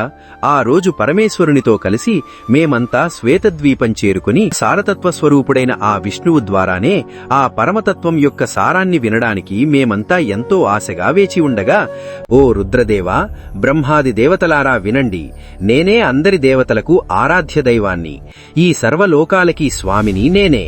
ఆ రోజు పరమేశ్వరునితో కలిసి మేమంతా శ్వేతద్వీపం చేరుకుని సారతత్వ స్వరూపుడైన ఆ విష్ణువు ద్వారానే ఆ పరమతత్వం యొక్క సారాన్ని వినడానికి మేమంతా ఎంతో ఆశగా వేచి ఉండగా, ఓ రుద్రదేవా, బ్రహ్మాది దేవతలారా వినండి, నేనే అందరి దేవతలకు ఆరాధ్య దైవాన్ని, ఈ సర్వలోకాలకి స్వామిని నేనే,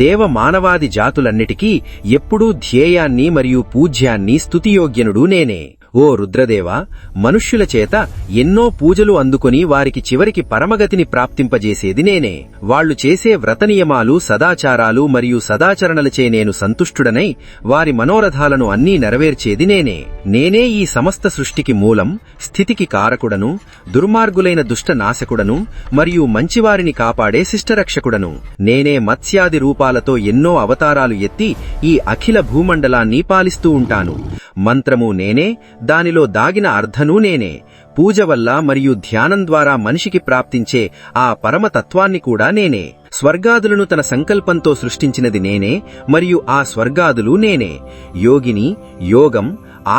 దేవ మానవాది జాతులన్నిటికీ ఎప్పుడూ ధ్యేయాన్ని మరియు పూజ్యాన్ని స్తుతియోగ్యనుడు నేనే. ఓ రుద్రదేవా, మనుష్యుల చేత ఎన్నో పూజలు అందుకొని వారికి చివరికి పరమగతిని ప్రాప్తింపజేసేది నేనే. వాళ్లు చేసే వ్రతనియమాలు, సదాచారాలు మరియు సదాచరణలచే నేను సంతుష్టుడనై వారి మనోరథాలను అన్నీ నెరవేర్చేది నేనే. నేనే ఈ సమస్త సృష్టికి మూలం, స్థితికి కారకుడను, దుర్మార్గులైన దుష్ట నాశకుడను మరియు మంచివారిని కాపాడే శిష్టరక్షకుడను. నేనే మత్స్యాది రూపాలతో ఎన్నో అవతారాలు ఎత్తి ఈ అఖిల భూమండలాన్ని పాలిస్తూ ఉంటాను. మంత్రము నేనే, దానిలో దాగిన అర్థనూ నేనే. పూజ వల్ల మరియు ధ్యానం ద్వారా మనిషికి ప్రాప్తించే ఆ పరమతత్వాన్ని కూడా నేనే. స్వర్గాదులను తన సంకల్పంతో సృష్టించినది నేనే మరియు ఆ స్వర్గాదులు నేనే. యోగిని, యోగం,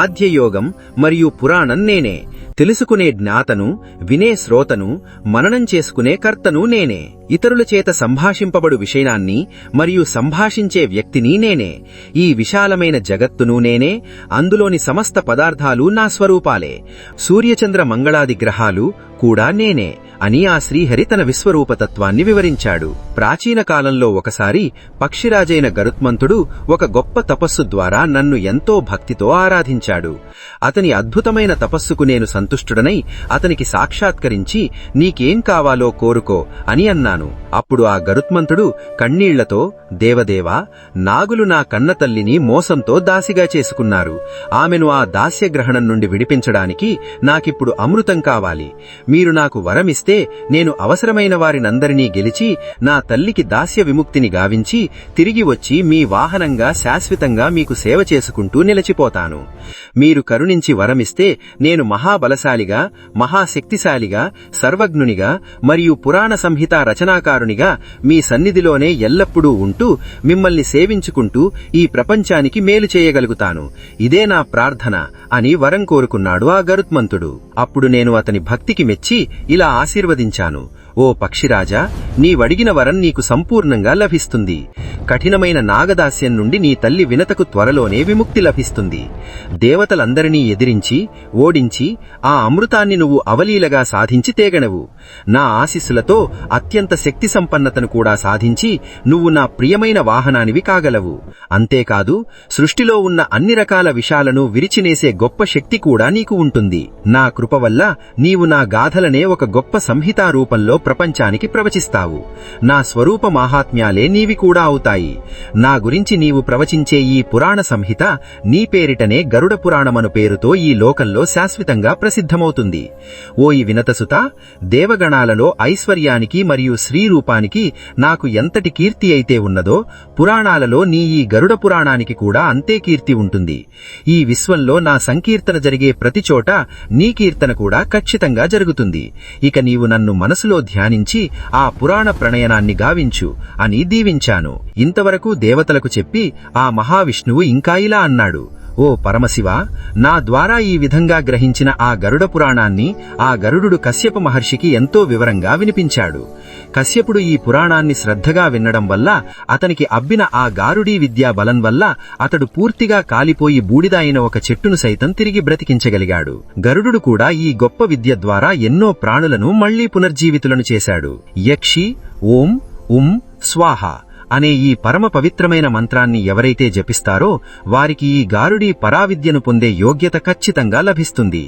ఆద్యయోగం మరియు పురాణం నేనే. తెలుసుకునే జ్ఞాతను, వినే శ్రోతను, మననం చేసుకునే కర్తను నేనే. ఇతరుల చేత సంభాషింపబడు విషయాన్ని మరియు సంభాషించే వ్యక్తిని నేనే. ఈ విశాలమైన జగత్తును నేనే, అందులోని సమస్త పదార్థాలు నా స్వరూపాలే. సూర్యచంద్ర మంగళాది గ్రహాలు కూడా నేనే అని ఆ శ్రీహరి తన విశ్వరూపతత్వాన్ని వివరించాడు. ప్రాచీన కాలంలో ఒకసారి పక్షిరాజైన గరుత్మంతుడు ఒక గొప్ప తపస్సు ద్వారా నన్ను ఎంతో భక్తితో ఆరాధించాడు. అతని అద్భుతమైన తపస్సుకు నేను సంతుష్టుడనై అతనికి సాక్షాత్కరించి నీకేం కావాలో కోరుకో అని అన్నాను. అప్పుడు ఆ గరుత్మంతుడు కన్నీళ్లతో, దేవదేవా, నాగులు నా కన్నతల్లిని మోసంతో దాసిగా చేసుకున్నారు. ఆమెను ఆ దాస్యగ్రహణం నుండి విడిపించడానికి నాకిప్పుడు అమృతం కావాలి. మీరు నాకు వరమిస్తే నేను అవసరమైన వారినందరినీ గెలిచి నా తల్లికి దాస్య విముక్తిని గావించి తిరిగి వచ్చి మీ వాహనంగా శాశ్వతంగా మీకు సేవ చేసుకుంటూ నిలిచిపోతాను. మీరు కరుణించి వరమిస్తే నేను మహాబలశాలిగా, మహాశక్తిశాలిగా, సర్వజ్ఞునిగా మరియు పురాణ సంహిత రచనాకారునిగా మీ సన్నిధిలోనే ఎల్లప్పుడూ ఉంటూ మిమ్మల్ని సేవించుకుంటూ ఈ ప్రపంచానికి మేలు చేయగలుగుతాను. ఇదే నా ప్రార్థన అని వరం కోరుకున్నాడు ఆ గరుత్మంతుడు. అప్పుడు నేను అతని భక్తికి మెచ్చి ఇలా ఆశీర్వదించాను. ఓ పక్షిరాజా, నీవడిగిన వరం నీకు సంపూర్ణంగా లభిస్తుంది. కఠినమైన నాగదాస్యం నుండి నీ తల్లి వినతకు త్వరలోనే విముక్తి లభిస్తుంది. దేవతలందరినీ ఎదిరించి, ఓడించి ఆ అమృతాన్ని నువ్వు అవలీలగా సాధించి తేగనవు. నా ఆశీస్సులతో అత్యంత శక్తి సంపన్నతను కూడా సాధించి నువ్వు నా ప్రియమైన వాహనానివి కాగలవు. అంతేకాదు, సృష్టిలో ఉన్న అన్ని రకాల విషాలను విరిచినేసే గొప్ప శక్తి కూడా నీకు ఉంటుంది. నా కృప వల్ల నీవు నా గాథలనే ఒక గొప్ప సంహితా రూపంలో ప్రపంచానికి ప్రవచిస్తావు. నా స్వరూప మాహాత్మ్యాలే నీవి కూడా అవుతాయి. నా గురించి నీవు ప్రవచించే ఈ పురాణ సంహిత నీ పేరిటనే గరుడ పురాణమను పేరుతో ఈ లోకంలో శాశ్వతంగా ప్రసిద్ధమవుతుంది. ఓయి వినతసుత, దేవగణాలలో ఐశ్వర్యానికి మరియు శ్రీరూపానికి నాకు ఎంతటి కీర్తి అయితే ఉన్నదో పురాణాలలో నీ ఈ గరుడ పురాణానికి కూడా అంతే కీర్తి ఉంటుంది. ఈ విశ్వంలో నా సంకీర్తన జరిగే ప్రతి చోట నీ కీర్తన కూడా ఖచ్చితంగా జరుగుతుంది. ఇక నీవు నన్ను మనసులో ధ్యానించి ఆ పురాణ ప్రణయనాన్ని గావించు అని దీవించాను. ఇంతవరకు దేవతలకు చెప్పి ఆ మహావిష్ణువు ఇంకా ఇలా అన్నాడు. ఓ పరమశివ, నా ద్వారా ఈ విధంగా గ్రహించిన ఆ గరుడ పురాణాన్ని ఆ గరుడు కశ్యప మహర్షికి ఎంతో వివరంగా వినిపించాడు. కశ్యపుడు ఈ పురాణాన్ని శ్రద్ధగా వినడం వల్ల అతనికి అబ్బిన ఆ గారుడీ విద్యా బలం వల్ల అతడు పూర్తిగా కాలిపోయి బూడిద అయిన ఒక చెట్టును సైతం తిరిగి బ్రతికించగలిగాడు. గరుడు కూడా ఈ గొప్ప విద్య ద్వారా ఎన్నో ప్రాణులను మళ్లీ పునర్జీవితులను చేశాడు. యక్షి ఓం ఉం స్వాహ అనే ఈ పరమ పవిత్రమైన మంత్రాన్ని ఎవరైతే జపిస్తారో వారికి ఈ గారుడీ పరావిద్యను పొందే యోగ్యత ఖచ్చితంగా లభిస్తుంది.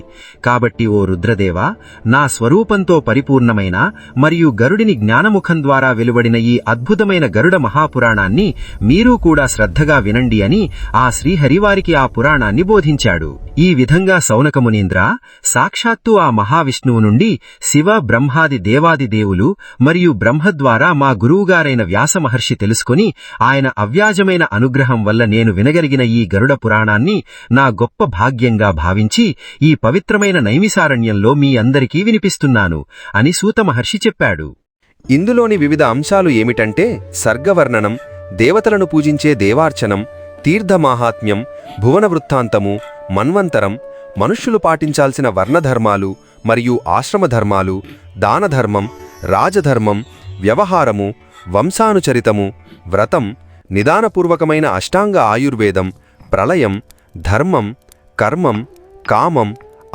కాబట్టి ఓ రుద్రదేవా, నా స్వరూపంతో పరిపూర్ణమైన మరియు గరుడిని జ్ఞానముఖం ద్వారా వెలువడిన ఈ అద్భుతమైన గరుడ మహాపురాణాన్ని మీరు కూడా శ్రద్ధగా వినండి అని ఆ శ్రీహరి వారికి ఆ పురాణాన్ని బోధించాడు. ఈ విధంగా సౌనకమునీంద్ర, సాక్షాత్తు ఆ మహావిష్ణువు నుండి శివ, బ్రహ్మాది దేవాది దేవులు మరియు బ్రహ్మ ద్వారా మా గురువుగారైన వ్యాస మహర్షి తెలుసుకుని ఆయన అవ్యాజమైన అనుగ్రహం వల్ల నేను వినగలిగిన ఈ గరుడ పురాణాన్ని నా గొప్ప భాగ్యంగా భావించి ఈ పవిత్రమైన నైమిసారణ్యంలో మీ అందరికీ వినిపిస్తున్నాను అని సూత మహర్షి చెప్పాడు. ఇందులోని వివిధ అంశాలు ఏమిటంటే సర్గవర్ణనం, దేవతలను పూజించే దేవార్చనం, తీర్థమాహాత్మ్యం, భువన వృత్తాంతము, మన్వంతరం, మనుష్యులు పాటించాల్సిన వర్ణధర్మాలు మరియు ఆశ్రమధర్మాలు, దానధర్మం, రాజధర్మం, వ్యవహారము, వంశానుచరితము, వ్రతం, నిదానపూర్వకమైన అష్టాంగ ఆయుర్వేదం, ప్రళయం, ధర్మం, కర్మం, కామం,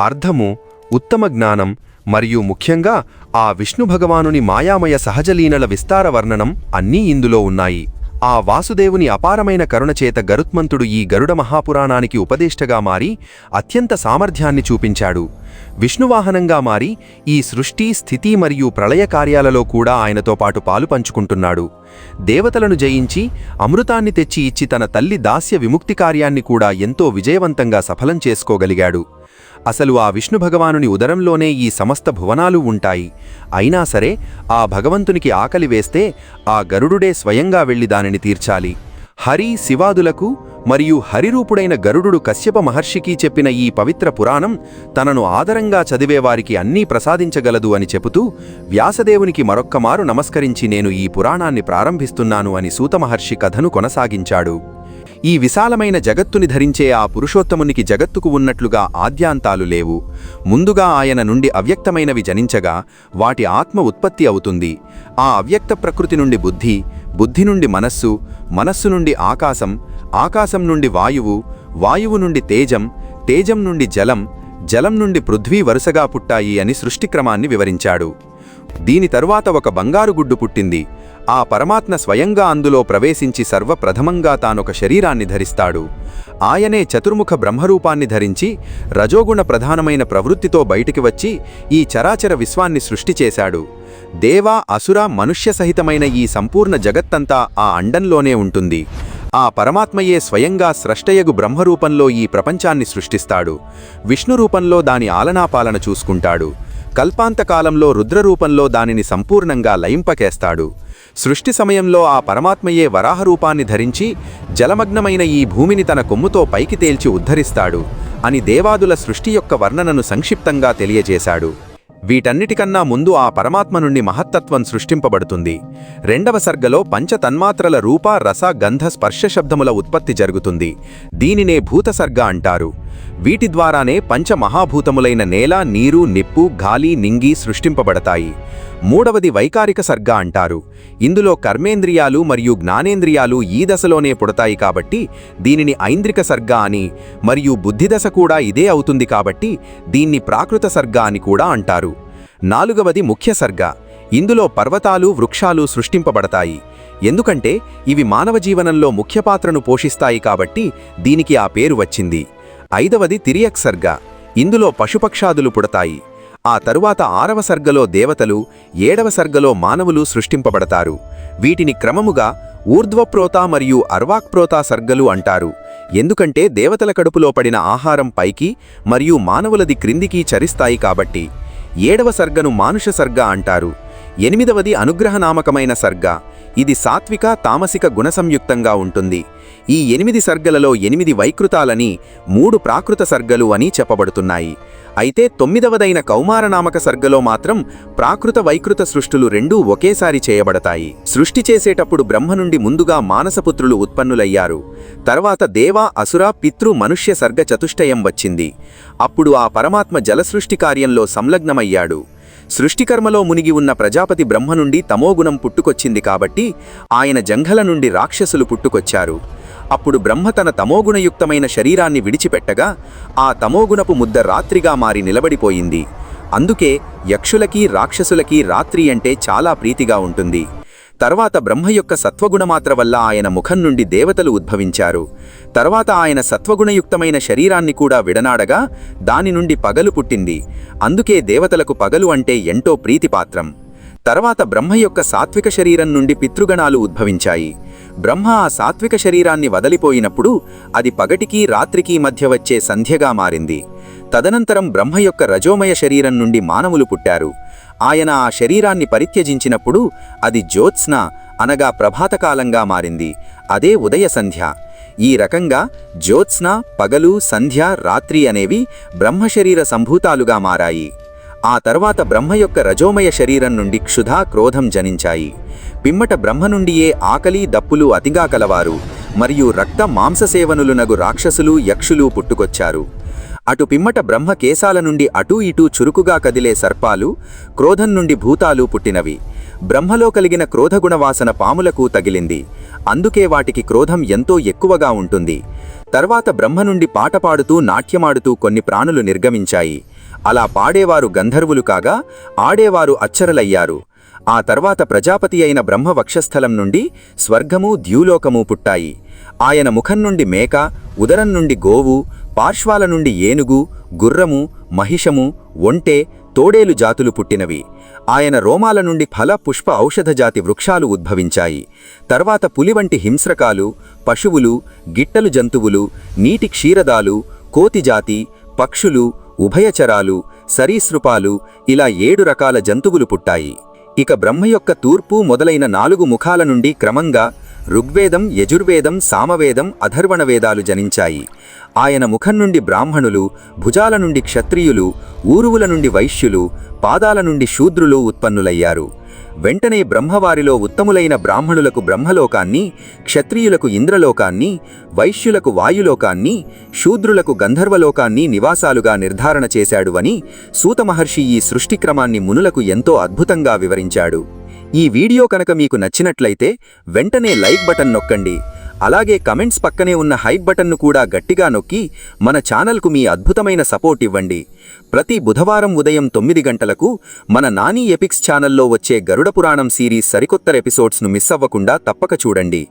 అర్థము, ఉత్తమ జ్ఞానం మరియు ముఖ్యంగా ఆ విష్ణు భగవానుని మాయామయ సహజలీనల విస్తార వర్ణనం అన్నీ ఇందులో ఉన్నాయి. ఆ వాసుదేవుని అపారమైన కరుణచేత గరుత్మంతుడు ఈ గరుడ మహాపురాణానికి ఉపదేష్టగా మారి అత్యంత సామర్థ్యాన్ని చూపించాడు. విష్ణువాహనంగా మారి ఈ సృష్టి, స్థితి మరియు ప్రళయ కార్యాలలో కూడా ఆయనతో పాటు పాలు పంచుకుంటున్నాడు. దేవతలను జయించి అమృతాన్ని తెచ్చి ఇచ్చి తన తల్లి దాస్య విముక్తి కార్యాన్ని కూడా ఎంతో విజయవంతంగా సఫలం చేసుకోగలిగాడు. అసలు ఆ విష్ణు భగవానుని ఉదరంలోనే ఈ సమస్త భువనాలు ఉంటాయి. అయినా సరే ఆ భగవంతునికి ఆకలి వేస్తే ఆ గరుడుడే స్వయంగా వెళ్లి దానిని తీర్చాలి. హరి, శివాదులకు మరియు హరిరూపుడైన గరుడు కశ్యప మహర్షికి చెప్పిన ఈ పవిత్ర పురాణం తనను ఆదరంగా చదివేవారికి అన్నీ ప్రసాదించగలదు అని చెబుతూ వ్యాసదేవునికి మరొక్కమారు నమస్కరించి నేను ఈ పురాణాన్ని ప్రారంభిస్తున్నాను అని సూత మహర్షి కథను కొనసాగించాడు. ఈ విశాలమైన జగత్తుని ధరించే ఆ పురుషోత్తమునికి జగత్తుకు ఉన్నట్లుగా ఆద్యాంతాలు లేవు. ముందుగా ఆయన నుండి అవ్యక్తమైనవి జనించగా వాటి ఆత్మ ఉత్పత్తి అవుతుంది. ఆ అవ్యక్త ప్రకృతి నుండి బుద్ధి, బుద్ధి నుండి మనస్సు, మనస్సు నుండి ఆకాశం, ఆకాశం నుండి వాయువు, వాయువు నుండి తేజం, తేజం నుండి జలం, జలం నుండి పృథ్వీ వరుసగా పుట్టాయి అని సృష్టిక్రమాన్ని వివరించాడు. దీని తరువాత ఒక బంగారు గుడ్డు పుట్టింది. ఆ పరమాత్మ స్వయంగా అందులో ప్రవేశించి సర్వప్రథమంగా తానొక శరీరాన్ని ధరిస్తాడు. ఆయనే చతుర్ముఖ బ్రహ్మరూపాన్ని ధరించి రజోగుణ ప్రధానమైన ప్రవృత్తితో బయటికి వచ్చి ఈ చరాచర విశ్వాన్ని సృష్టి చేశాడు. దేవ, అసుర, మనుష్య సహితమైన ఈ సంపూర్ణ జగత్తంతా ఆ అండంలోనే ఉంటుంది. ఆ పరమాత్మయే స్వయంగా స్రష్టయగు బ్రహ్మరూపంలో ఈ ప్రపంచాన్ని సృష్టిస్తాడు. విష్ణురూపంలో దాని ఆలనాపాలన చూసుకుంటాడు. కల్పాంతకాలంలో రుద్రరూపంలో దానిని సంపూర్ణంగా లయింపకేస్తాడు. సృష్టి సమయంలో ఆ పరమాత్మయే వరాహరూపాన్ని ధరించి జలమగ్నమైన ఈ భూమిని తన కొమ్ముతో పైకి తేల్చి ఉద్ధరిస్తాడు అని దేవాదుల సృష్టి యొక్క వర్ణనను సంక్షిప్తంగా తెలియజేశాడు. వీటన్నిటికన్నా ముందు ఆ పరమాత్మ నుండి మహత్తత్వం సృష్టింపబడుతుంది. రెండవ సర్గలో పంచ తన్మాత్రల రూప, రస, గంధ, స్పర్శ శబ్దముల ఉత్పత్తి జరుగుతుంది. దీనినే భూతసర్గ అంటారు. వీటి ద్వారానే పంచ మహాభూతములైన నేల, నీరు, నిప్పు, గాలి, నింగి సృష్టింపబడతాయి. మూడవది వైకారిక సర్గ అంటారు. ఇందులో కర్మేంద్రియాలు మరియు జ్ఞానేంద్రియాలు ఈ దశలోనే పుడతాయి కాబట్టి దీనిని ఐంద్రిక సర్గ అని, మరియు బుద్ధిదశ కూడా ఇదే అవుతుంది కాబట్టి దీన్ని ప్రాకృత సర్గ అని కూడా అంటారు. నాలుగవది ముఖ్య సర్గ. ఇందులో పర్వతాలు, వృక్షాలు సృష్టింపబడతాయి. ఎందుకంటే ఇవి మానవ జీవనంలో ముఖ్య పాత్రను పోషిస్తాయి కాబట్టి దీనికి ఆ పేరు వచ్చింది. ఐదవది తిరియక్ సర్గ. ఇందులో పశుపక్షాదులు పుడతాయి. ఆ తరువాత ఆరవ సర్గలో దేవతలు, ఏడవ సర్గలో మానవులు సృష్టింపబడతారు. వీటిని క్రమముగా ఊర్ధ్వప్రోత మరియు అర్వాక్ప్రోత సర్గలు అంటారు. ఎందుకంటే దేవతల కడుపులో పడిన ఆహారం పైకి మరియు మానవులది క్రిందికి చరిస్తాయి కాబట్టి. ఏడవ సర్గను మానుష సర్గ అంటారు. ఎనిమిదవది అనుగ్రహనామకమైన సర్గ. ఇది సాత్విక, తామసిక గుణసంయుక్తంగా ఉంటుంది. ఈ 8 సర్గలలో 8 వైకృతాలని, 3 ప్రాకృత సర్గలు అని చెప్పబడుతున్నాయి. అయితే 9వదైన కౌమారనామక సర్గలో మాత్రం ప్రాకృత, వైకృత సృష్టులు రెండూ ఒకేసారి చేయబడతాయి. సృష్టి చేసేటప్పుడు బ్రహ్మ నుండి ముందుగా మానసపుత్రులు ఉత్పన్నులయ్యారు. తర్వాత దేవ, అసుర, పితృ, మనుష్య సర్గ చతుష్టయం వచ్చింది. అప్పుడు ఆ పరమాత్మ జలసృష్టి కార్యంలో సంలగ్నమయ్యాడు. సృష్టికర్మలో మునిగి ఉన్న ప్రజాపతి బ్రహ్మ నుండి తమోగుణం పుట్టుకొచ్చింది కాబట్టి ఆయన జంఘల నుండి రాక్షసులు పుట్టుకొచ్చారు. అప్పుడు బ్రహ్మ తన తమోగుణయుక్తమైన శరీరాన్ని విడిచిపెట్టగా ఆ తమోగుణపు ముద్ద రాత్రిగా మారి నిలబడిపోయింది. అందుకే యక్షులకి, రాక్షసులకి రాత్రి అంటే చాలా ప్రీతిగా ఉంటుంది. తర్వాత బ్రహ్మ యొక్క సత్వగుణమాత్ర వల్ల ఆయన ముఖం నుండి దేవతలు ఉద్భవించారు. తర్వాత ఆయన సత్వగుణయుక్తమైన శరీరాన్ని కూడా విడనాడగా దాని నుండి పగలు పుట్టింది. అందుకే దేవతలకు పగలు అంటే ఎంతో ప్రీతిపాత్రం. తర్వాత బ్రహ్మ యొక్క సాత్విక శరీరం నుండి పితృగణాలు ఉద్భవించాయి. బ్రహ్మ ఆ సాత్విక శరీరాన్ని వదిలిపోయినప్పుడు అది పగటికి రాత్రికి మధ్య వచ్చే సంధ్యగా మారింది. తదనంతరం బ్రహ్మ యొక్క రజోమయ శరీరం నుండి మానవులు పుట్టారు. ఆయన ఆ శరీరాన్ని పరిత్యజించినప్పుడు అది జ్యోత్స్న అనగా ప్రభాతకాలంగా మారింది. అదే ఉదయ సంధ్య. ఈ రకంగా జ్యోత్స్న, పగలు, సంధ్య, రాత్రి అనేవి బ్రహ్మశరీర సంభూతాలుగా మారాయి. ఆ తర్వాత బ్రహ్మ యొక్క రజోమయ శరీరం నుండి క్షుధ, క్రోధం జనించాయి. పిమ్మట బ్రహ్మ నుండియే ఆకలి, దప్పులు అతిగా కలవారు మరియు రక్త మాంససేవనులునగు రాక్షసులు, యక్షులు పుట్టుకొచ్చారు. అటు పిమ్మట బ్రహ్మ కేశాల నుండి అటూ ఇటూ చురుకుగా కదిలే సర్పాలు, క్రోధం నుండి భూతాలు పుట్టినవి. బ్రహ్మలో కలిగిన క్రోధగుణవాసన పాములకు తగిలింది. అందుకే వాటికి క్రోధం ఎంతో ఎక్కువగా ఉంటుంది. తర్వాత బ్రహ్మ నుండి పాట పాడుతూ, నాట్యమాడుతూ కొన్ని ప్రాణులు నిర్గమించాయి. అలా పాడేవారు గంధర్వులు కాగా, ఆడేవారు అచ్చరలయ్యారు. ఆ తర్వాత ప్రజాపతి అయిన బ్రహ్మ వక్షస్థలం నుండి స్వర్గము, ద్యూలోకము పుట్టాయి. ఆయన ముఖం నుండి మేక, ఉదరం నుండి గోవు, పార్శ్వాల నుండి ఏనుగు, గుర్రము, మహిషము, ఒంటె, తోడేలు జాతులు పుట్టినవి. ఆయన రోమాల నుండి ఫల, పుష్ప, ఔషధ జాతి వృక్షాలు ఉద్భవించాయి. తర్వాత పులి వంటి హింస్రకాలు, పశువులు, గిట్టలు జంతువులు, నీటి క్షీరదాలు, కోతిజాతి, పక్షులు, ఉభయచరాలు, సరీసృపాలు, ఇలా 7 రకాల జంతువులు పుట్టాయి. ఇక బ్రహ్మ యొక్క తూర్పు మొదలైన 4 ముఖాల నుండి క్రమంగా ఋగ్వేదం, యజుర్వేదం, సామవేదం, అథర్వణ వేదాలు జనించాయి. ఆయన ముఖం నుండి బ్రాహ్మణులు, భుజాల నుండి క్షత్రియులు, ఊరువుల నుండి వైశ్యులు, పాదాల నుండి శూద్రులు ఉత్పన్నులయ్యారు. వెంటనే బ్రహ్మవారిలో ఉత్తములైన బ్రాహ్మణులకు బ్రహ్మలోకాన్ని, క్షత్రియులకు ఇంద్రలోకాన్ని, వైశ్యులకు వాయులోకాన్ని, శూద్రులకు గంధర్వలోకాన్ని నివాసాలుగా నిర్ధారణ చేశాడు అని సూతమహర్షి ఈ సృష్టిక్రమాన్ని మునులకు ఎంతో అద్భుతంగా వివరించాడు. ఈ వీడియో కనుక మీకు నచ్చినట్లయితే వెంటనే లైక్ బటన్ నొక్కండి. అలాగే కమెంట్స్ పక్కనే ఉన్న హైప్ బటన్ను కూడా గట్టిగా నొక్కి మన ఛానల్కు మీ అద్భుతమైన సపోర్ట్ ఇవ్వండి. ప్రతి బుధవారం ఉదయం 9 గంటలకు మన నాని ఎపిక్స్ ఛానల్లో వచ్చే గరుడ పురాణం సిరీస్ సరికొత్త ఎపిసోడ్స్ను మిస్ అవ్వకుండా తప్పక చూడండి.